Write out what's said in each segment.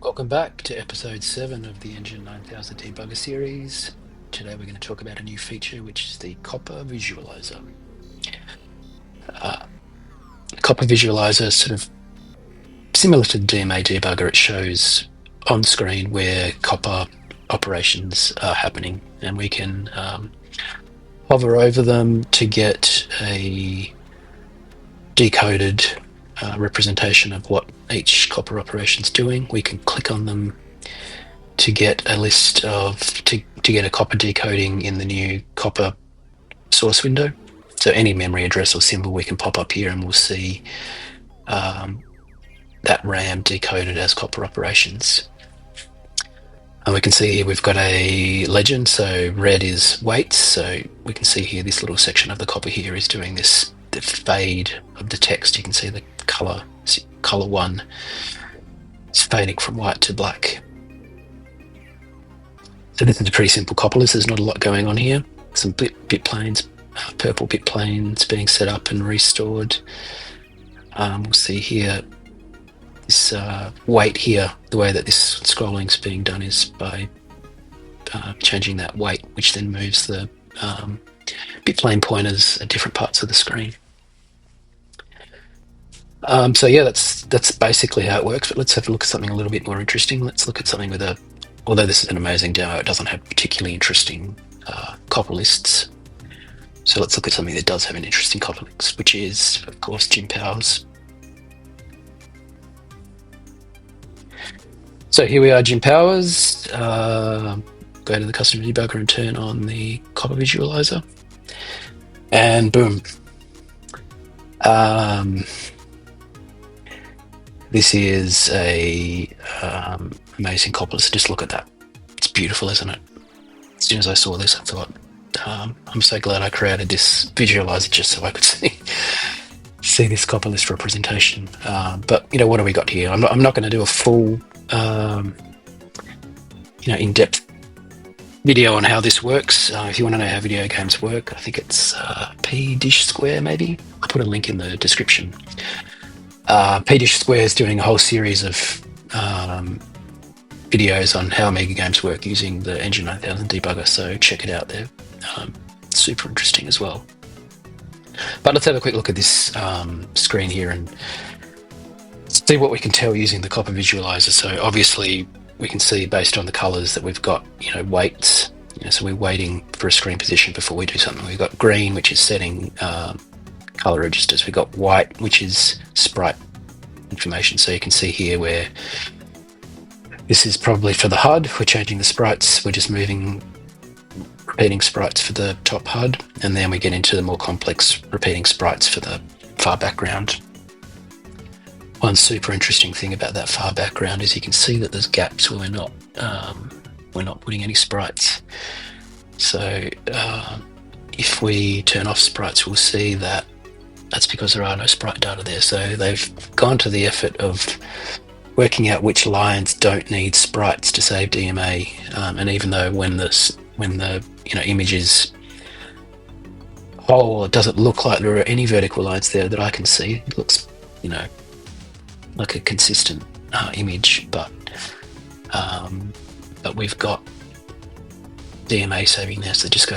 Welcome back to episode 7 of the ENGINE9000 Debugger series. Today we're going to talk about a new feature, which is the Copper Visualiser. Copper Visualiser is sort of similar to the DMA debugger. It shows on screen where copper operations are happening, and we can hover over them to get a decoded representation of what each copper operation is doing. We can click on them to get a list of to get a copper decoding in the new copper source window. So any memory address or symbol we can pop up here, and we'll see that RAM decoded as copper operations. And we can see here we've got a legend. So red is weights. So we can see here this little section of the copper here is doing this, the fade of the text. You can see the color 1 is fading from white to black. So this is a pretty simple copper list. There's not a lot going on here. Some bit planes, purple bit planes being set up and restored. We'll see here this weight here. The way that this scrolling is being done is by changing that weight, which then moves the bit plane pointers at different parts of the screen. So yeah, that's basically how it works. But let's have a look at something a little bit more interesting. Let's look at something with a, although this is an amazing demo, it doesn't have particularly interesting copper lists. So let's look at something that does have an interesting copper list, which is, of course, Jim Powers. So here we are, Jim Powers. Go to the custom debugger and turn on the Copper Visualiser. And boom. This is a amazing copper list. Just look at that. It's beautiful, isn't it? As soon as I saw this, I thought, I'm so glad I created this visualizer just so I could see this copper list representation. But you know, what do we got here? I'm not going to do a full, in-depth video on how this works. If you want to know how video games work, I think it's P-Dish Square, maybe. I'll put a link in the description. P-Dish Square is doing a whole series of videos on how Amiga games work using the ENGINE9000 debugger, so check it out there. Super interesting as well. But let's have a quick look at this screen here and see what we can tell using the Copper Visualiser. So obviously we can see based on the colors that we've got, weights. So we're waiting for a screen position before we do something. We've got green, which is setting color registers. We've got white, which is sprite information. So you can see here where this is probably for the HUD. We're changing the sprites. We're just repeating sprites for the top HUD, and then we get into the more complex repeating sprites for the far background. One super interesting thing about that far background is you can see that there's gaps where we're not putting any sprites. So if we turn off sprites, we'll see that that's because there are no sprite data there. So they've gone to the effort of working out which lines don't need sprites to save DMA, and even though when the image is whole, it doesn't look like there are any vertical lines there that I can see. It looks, like a consistent image, but we've got DMA saving there, so it just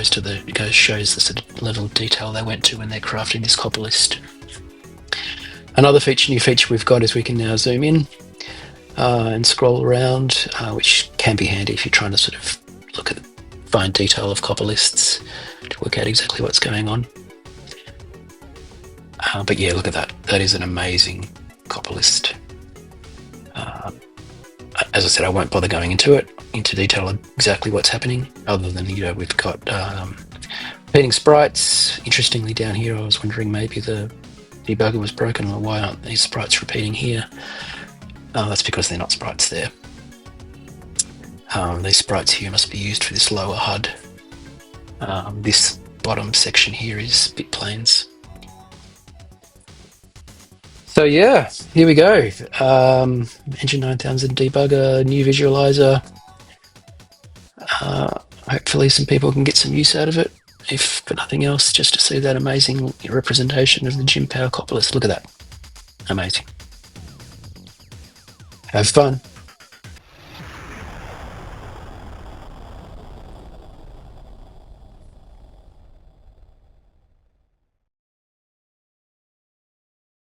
shows the sort of level of detail they went to when they're crafting this copper list. Another new feature we've got is we can now zoom in and scroll around, which can be handy if you're trying to sort of look at fine detail of copper lists to work out exactly what's going on. But yeah, look at that. That is an amazing copper list. As I said, I won't bother going into detail of exactly what's happening, other than we've got repeating sprites. Interestingly, down here I was wondering maybe the debugger was broken, or why aren't these sprites repeating here? That's because they're not sprites there. These sprites here must be used for this lower HUD. This bottom section here is bit planes. So yeah, here we go. ENGINE9000 debugger, new visualizer. Hopefully some people can get some use out of it, if for nothing else, just to see that amazing representation of the Jim Powers copper list. Look at that. Amazing. Have fun.